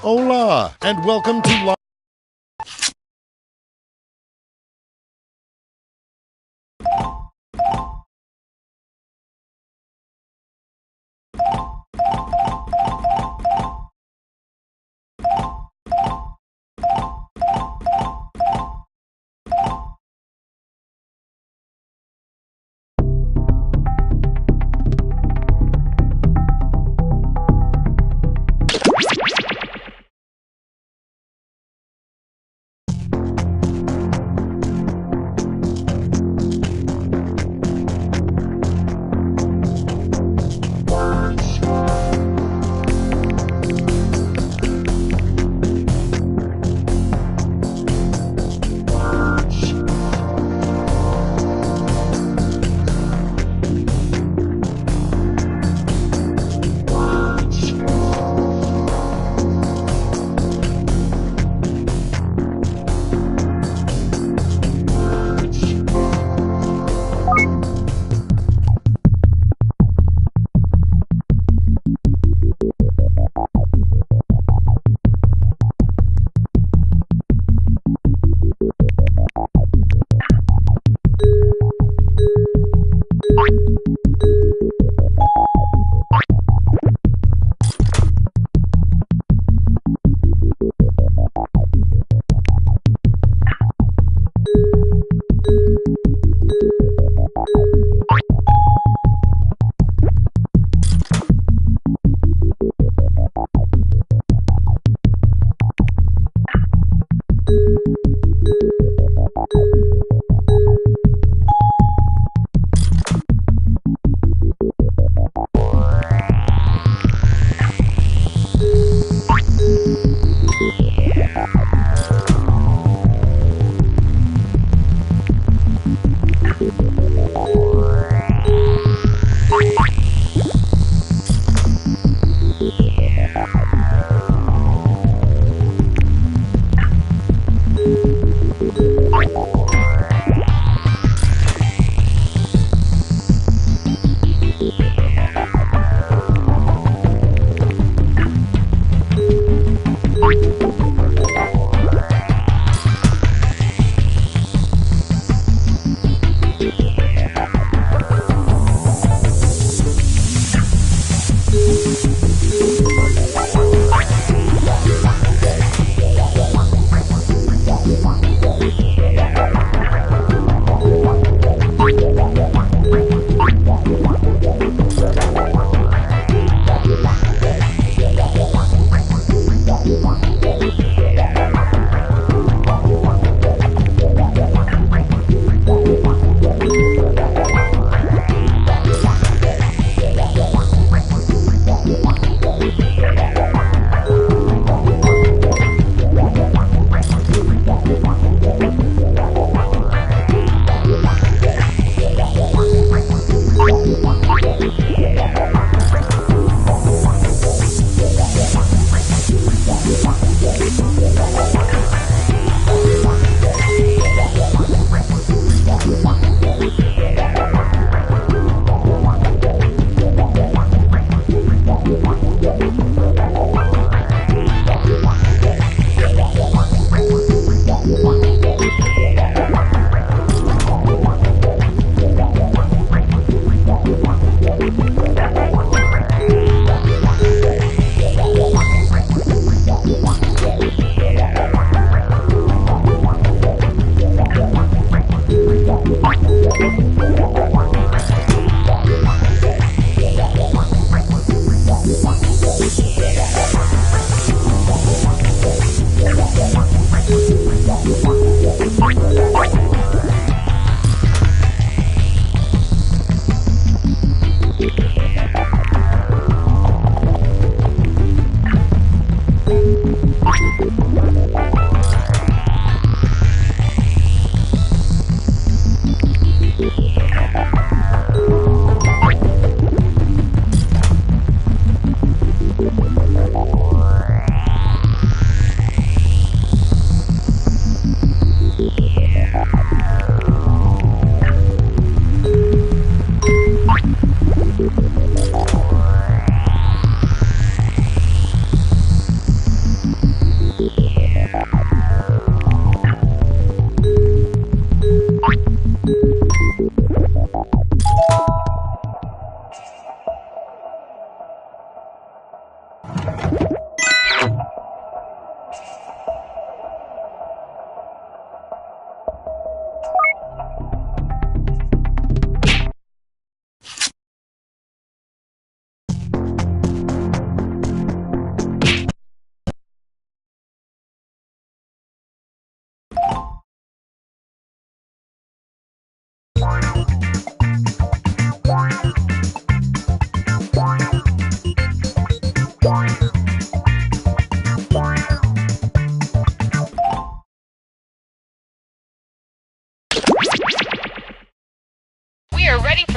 Hola, and welcome to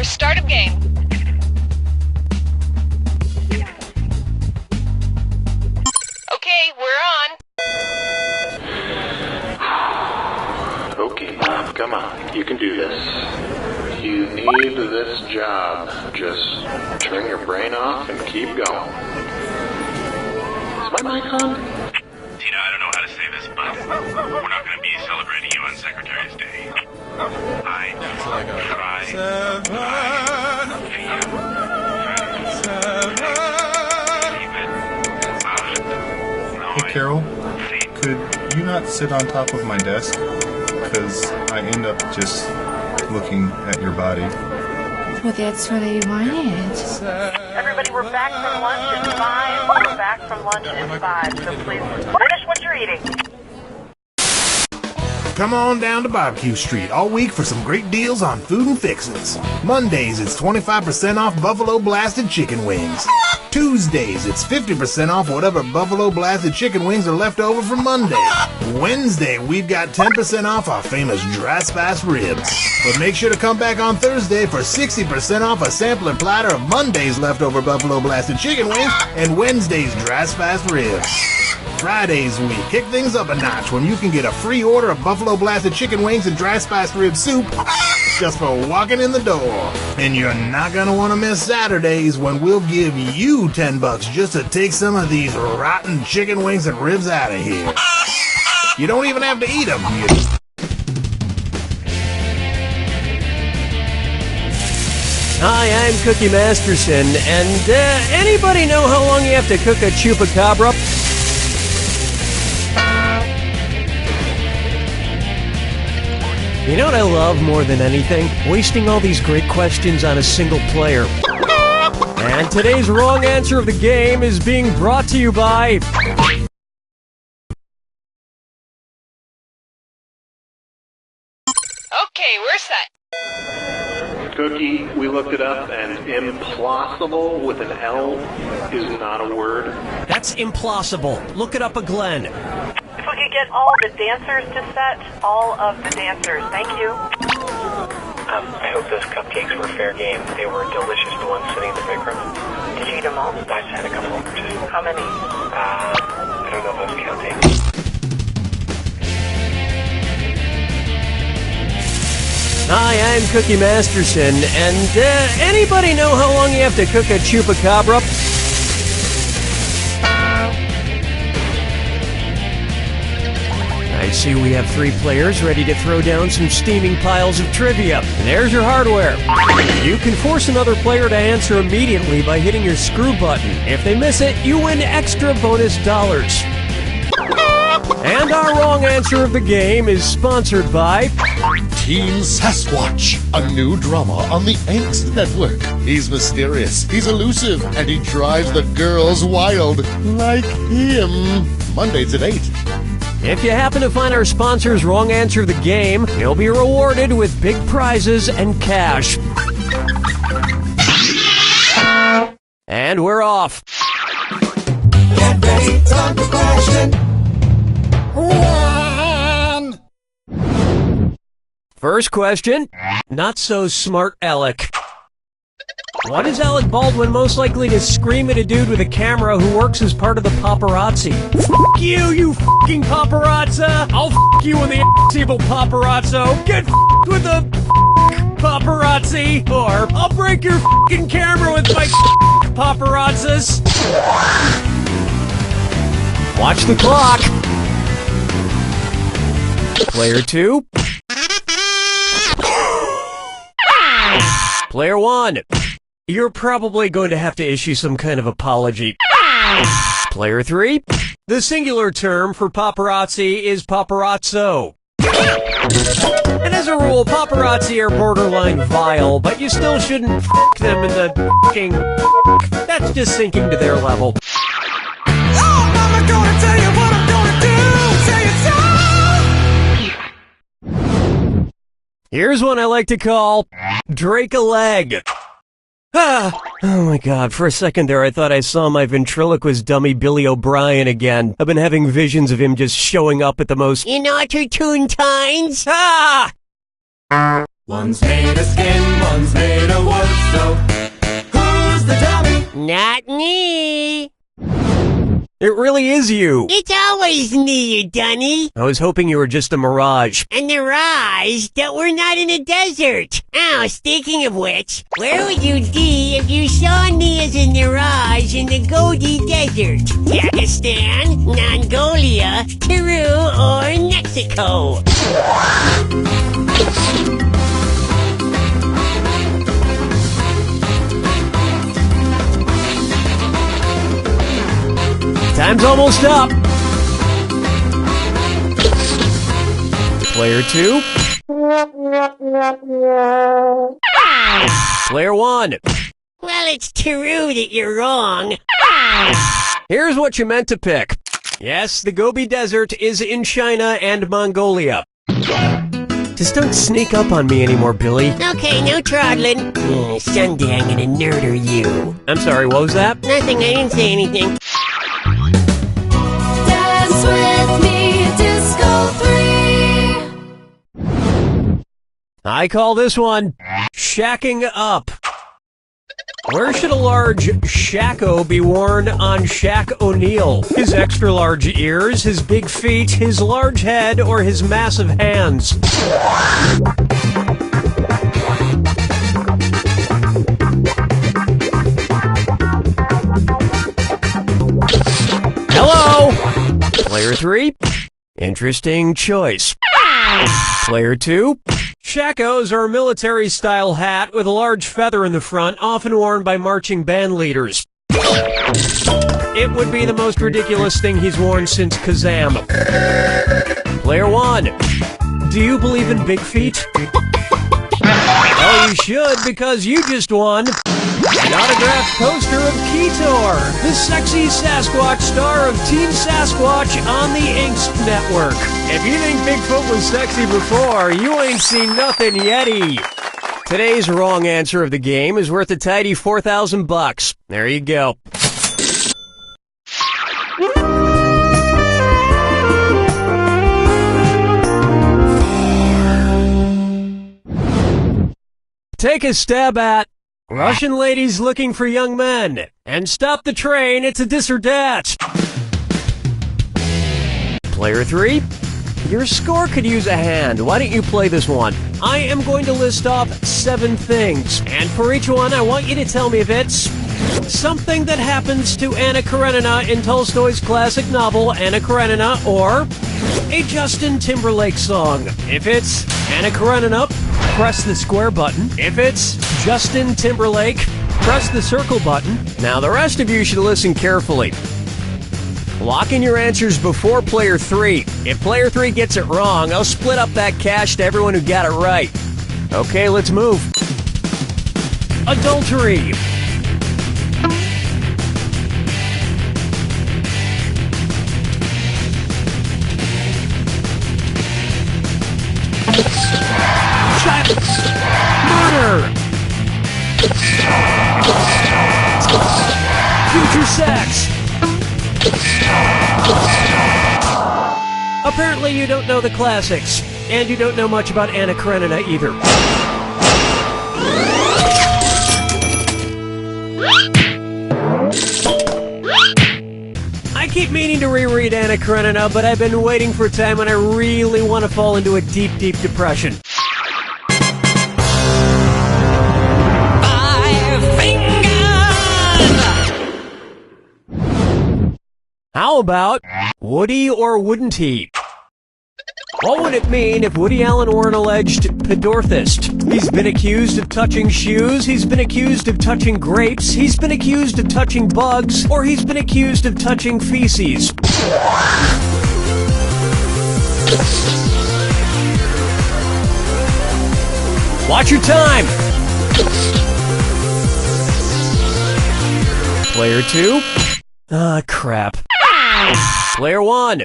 for start of game. Okay, we're on. Okay, come on. You can do this. You need this job. Just turn your brain off and keep going. Is my mic on? Tina, I don't know how to say this, but we're not going to be celebrating you on Secretary's Day. I Hey Carol, could you not sit on top of my desk? Because I end up just looking at your body. Well, that's what I wanted. Everybody, we're back from lunch in 5. We're back from lunch in 5. So please finish what you're eating. Come on down to Barbecue Street all week for some great deals on food and fixins'. Mondays, it's 25% off Buffalo Blasted Chicken Wings. Tuesdays, it's 50% off whatever Buffalo Blasted Chicken Wings are left over from Monday. Wednesday, we've got 10% off our famous Dry Spice Ribs. But make sure to come back on Thursday for 60% off a sampler platter of Monday's leftover Buffalo Blasted Chicken Wings and Wednesday's Dry Spice Ribs. Fridays, we kick things up a notch when you can get a free order of Buffalo Blasted Chicken Wings and Dry Spice Rib Soup just for walking in the door. And you're not going to want to miss Saturdays when we'll give you $10 just to take some of these rotten chicken wings and ribs out of here. You don't even have to eat them. Hi, I'm Cookie Masterson, and anybody know how long you have to cook a chupacabra? You know what I love more than anything? Wasting all these great questions on a single player. And today's wrong answer of the game is being brought to you by... Okay, we're set. Cookie, we looked it up, and implausible with an L is not a word. That's implausible. Look it up a Glenn. If we could get all the dancers to set, all of the dancers. Thank you. I hope those cupcakes were fair game. They were delicious, the ones sitting in the big room. Did you eat them all? I just had a couple. How many? I don't know if I was counting. Hi, I'm Cookie Masterson, and anybody know how long you have to cook a chupacabra? I see we have 3 players ready to throw down some steaming piles of trivia. There's your hardware. You can force another player to answer immediately by hitting your screw button. If they miss it, you win extra bonus dollars. And our wrong answer of the game is sponsored by... Team Sasquatch, a new drama on the Angst Network. He's mysterious, he's elusive, and he drives the girls wild. Like him. Mondays at 8. If you happen to find our sponsor's wrong answer of the game, you'll be rewarded with big prizes and cash. And we're off. Get ready, time for question 1. First question, not so smart Alec. What is Alec Baldwin most likely to scream at a dude with a camera who works as part of the paparazzi? F*** you, you f***ing paparazza! I'll f*** you in the ass, evil paparazzo! Get f***ed with the paparazzi! Or, I'll break your f***ing camera with my paparazzas! Watch the clock! Player 2. Player 1. You're probably going to have to issue some kind of apology. Player 3. The singular term for paparazzi is paparazzo. And as a rule, paparazzi are borderline vile, but you still shouldn't f*** them in the f***ing... That's just sinking to their level. Oh, I'm gonna tell you what I'm gonna do. Say it so. Here's one I like to call Drake a leg. Ah! Oh my god, for a second there I thought I saw my ventriloquist dummy Billy O'Brien again. I've been having visions of him just showing up at the most inopportune times. Ah! One's made of skin, one's made of wood, so who's the dummy? Not me. It really is you. It's always me, you dunny. I was hoping you were just a mirage. A mirage that we're not in a desert. Oh, speaking of which, where would you be if you saw me as a mirage in the Gobi Desert? Pakistan, Mongolia, Peru, or Mexico? Time's almost up. Player 2. Player 1. Well, it's true that you're wrong. Here's what you meant to pick. Yes, the Gobi Desert is in China and Mongolia. Just don't sneak up on me anymore, Billy. Okay, no trottling. Someday I'm gonna murder you. I'm sorry, what was that? Nothing, I didn't say anything. Dance with me, Disco 3. I call this one shacking up. Where should a large shacko be worn on Shaq O'Neal? His extra large ears, his big feet, his large head, or his massive hands? Hello! Player 3, interesting choice. Player 2, shackos are a military-style hat with a large feather in the front, often worn by marching band leaders. It would be the most ridiculous thing he's worn since Kazam. Player 1, do you believe in big feet? Oh, you should, because you just won an autographed poster of Ketor, the sexy Sasquatch star of Team Sasquatch on the Angst Network. If you think Bigfoot was sexy before, you ain't seen nothing yetty. Today's wrong answer of the game is worth a tidy $4,000. There you go. Take a stab at Russian ladies looking for young men. And stop the train, it's a this or dat. Player 3, your score could use a hand. Why don't you play this one? I am going to list off 7 things. And for each one, I want you to tell me if it's something that happens to Anna Karenina in Tolstoy's classic novel, Anna Karenina, or a Justin Timberlake song. If it's Anna Karenina, press the square button. If it's Justin Timberlake, press the circle button. Now the rest of you should listen carefully. Lock in your answers before Player 3. If Player 3 gets it wrong, I'll split up that cash to everyone who got it right. Okay, let's move. Adultery. Child murder. Future sex. Apparently you don't know the classics, and you don't know much about Anna Karenina either. I keep meaning to reread Anna Karenina, but I've been waiting for a time when I really want to fall into a deep, deep depression. How about Woody or wouldn't he? What would it mean if Woody Allen were an alleged pedorthist? He's been accused of touching shoes, he's been accused of touching grapes, he's been accused of touching bugs, or he's been accused of touching feces. Watch your time! Player 2? Ah, crap. Player 1.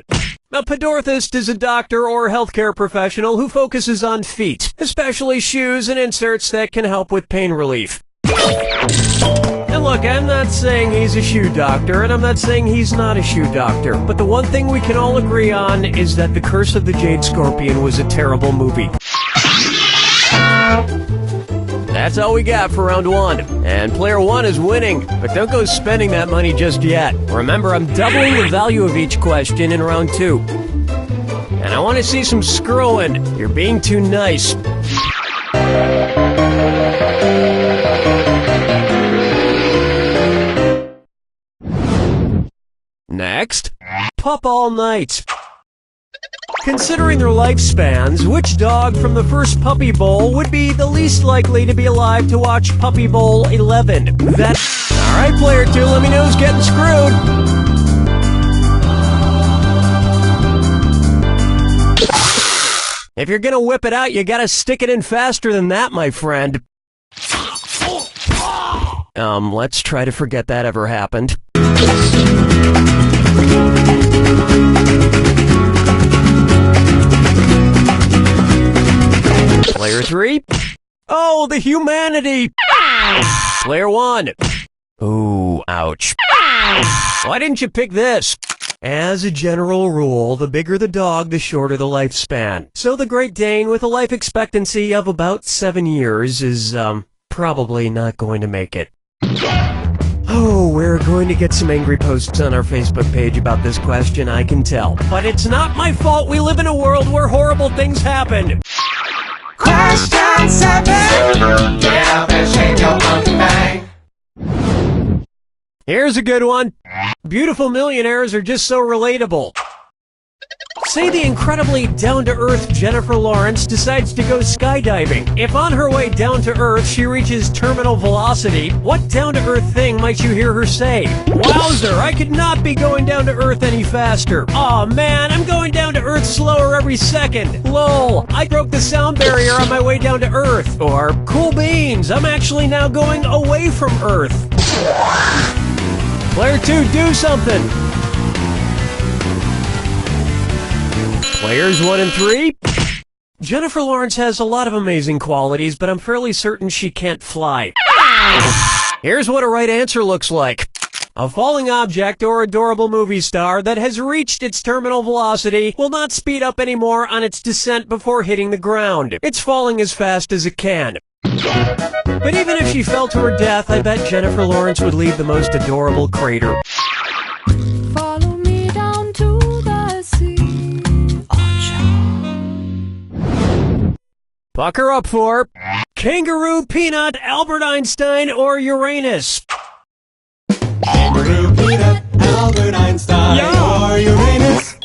A pedorthist is a doctor or healthcare professional who focuses on feet, especially shoes and inserts that can help with pain relief. And look, I'm not saying he's a shoe doctor, and I'm not saying he's not a shoe doctor, but the one thing we can all agree on is that The Curse of the Jade Scorpion was a terrible movie. That's all we got for round 1. And player 1 is winning, but don't go spending that money just yet. Remember, I'm doubling the value of each question in round 2. And I want to see some screwing. You're being too nice. Next, pup all night. Considering their lifespans, which dog from the first Puppy Bowl would be the least likely to be alive to watch Puppy Bowl 11? Alright, player 2, let me know who's getting screwed. If you're gonna whip it out, you gotta stick it in faster than that, my friend. Let's try to forget that ever happened. Player 3. Oh, the humanity! Player 1. Ooh, ouch. Why didn't you pick this? As a general rule, the bigger the dog, the shorter the lifespan. So the Great Dane, with a life expectancy of about 7 years, is, probably not going to make it. Oh, we're going to get some angry posts on our Facebook page about this question, I can tell. But it's not my fault we live in a world where horrible things happen. Question 7. Get up and shake your monkey bang. Here's a good one. Beautiful millionaires are just so relatable. Say the incredibly down-to-earth Jennifer Lawrence decides to go skydiving. If on her way down to Earth she reaches terminal velocity, what down-to-earth thing might you hear her say? Wowzer, I could not be going down to Earth any faster. Aw man, I'm going down to Earth slower every second. Lol, I broke the sound barrier on my way down to Earth. Or, cool beans, I'm actually now going away from Earth. Player 2, do something. Players 1 and 3. Jennifer Lawrence has a lot of amazing qualities, but I'm fairly certain she can't fly. Here's what a right answer looks like. A falling object or adorable movie star that has reached its terminal velocity will not speed up anymore on its descent before hitting the ground. It's falling as fast as it can. But even if she fell to her death, I bet Jennifer Lawrence would leave the most adorable crater. Follow me down to the sea. Pucker up for Kangaroo, Peanut, Albert Einstein, or Uranus. Kangaroo, Peanut, Albert Einstein, or Uranus.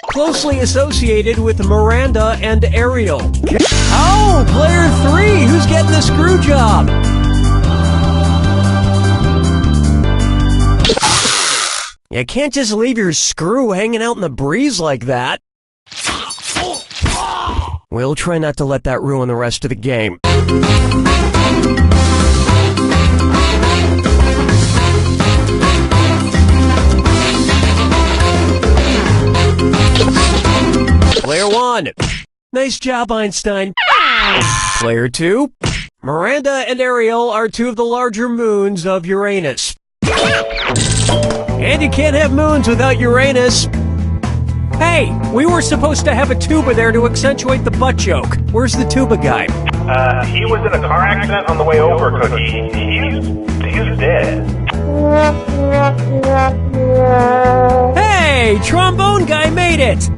Closely associated with Miranda and Ariel. Oh, player 3, who's getting the screw job? You can't just leave your screw hanging out in the breeze like that. We'll try not to let that ruin the rest of the game. Player 1. Nice job, Einstein. Player 2. Miranda and Ariel are 2 of the larger moons of Uranus. And you can't have moons without Uranus. Hey, we were supposed to have a tuba there to accentuate the butt joke. Where's the tuba guy? He was in a car accident on the way over, Cookie. He's dead. Hey, trombone guy made it!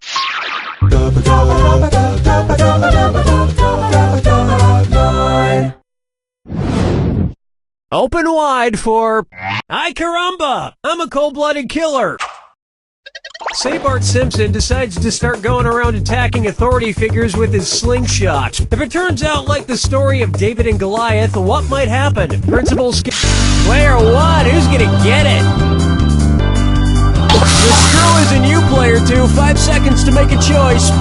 Open wide for Ay caramba! I'm a cold-blooded killer! Say Bart Simpson decides to start going around attacking authority figures with his slingshot. If it turns out like the story of David and Goliath, what might happen? Principal Player 1, who's gonna get it? The screw is in you, player 2. 5 seconds to make a choice.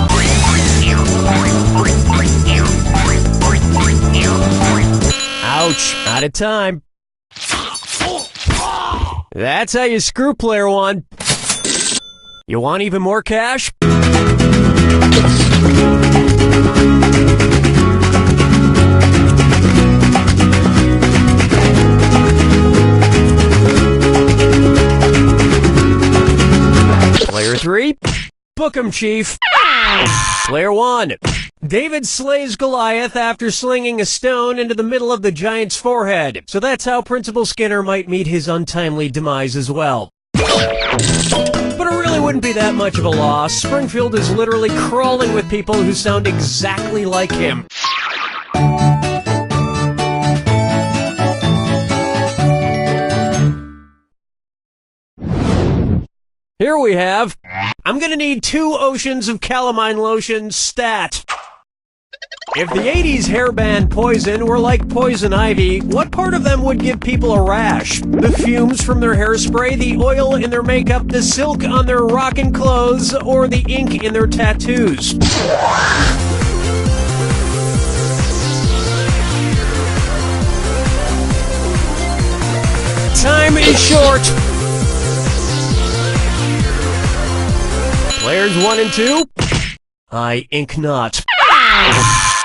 Ouch, out of time. That's how you screw, player 1. You want even more cash? Player 3, book 'em, Chief. Player 1. David slays Goliath after slinging a stone into the middle of the giant's forehead. So that's how Principal Skinner might meet his untimely demise as well. But it really wouldn't be that much of a loss. Springfield is literally crawling with people who sound exactly like him. Here we have, I'm gonna need 2 oceans of calamine lotion stat. If the 80s hair band Poison were like poison ivy, what part of them would give people a rash? The fumes from their hairspray, the oil in their makeup, the silk on their rockin' clothes, or the ink in their tattoos? Time is short. Players 1 and 2, I ink not.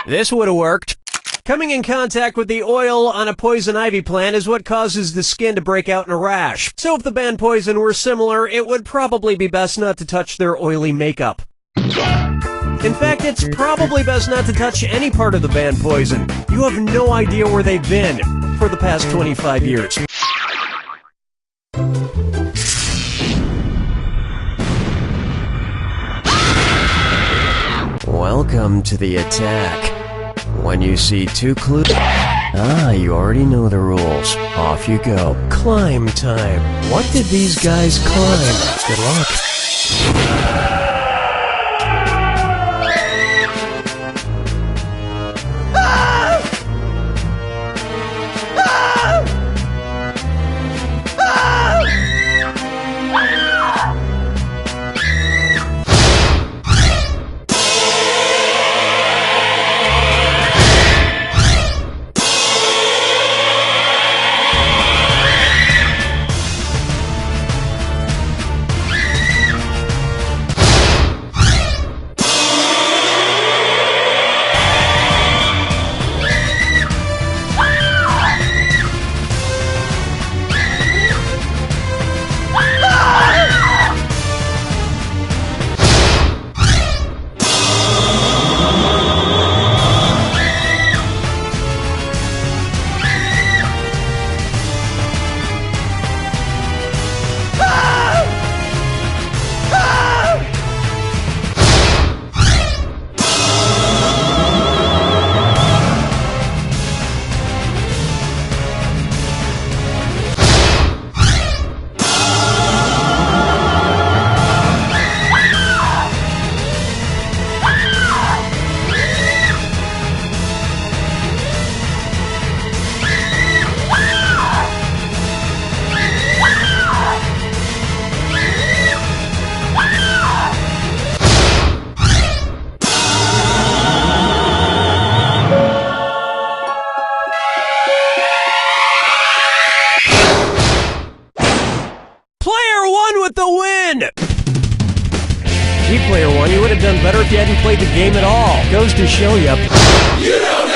This would have worked. Coming in contact with the oil on a poison ivy plant is what causes the skin to break out in a rash. So if the band Poison were similar, it would probably be best not to touch their oily makeup. In fact, it's probably best not to touch any part of the band Poison. You have no idea where they've been for the past 25 years. Welcome to the attack. When you see 2 clues... you already know the rules. Off you go. Climb time. What did these guys climb? Good luck. Gee, Player 1, you would have done better if you hadn't played the game at all. Goes to show you. You don't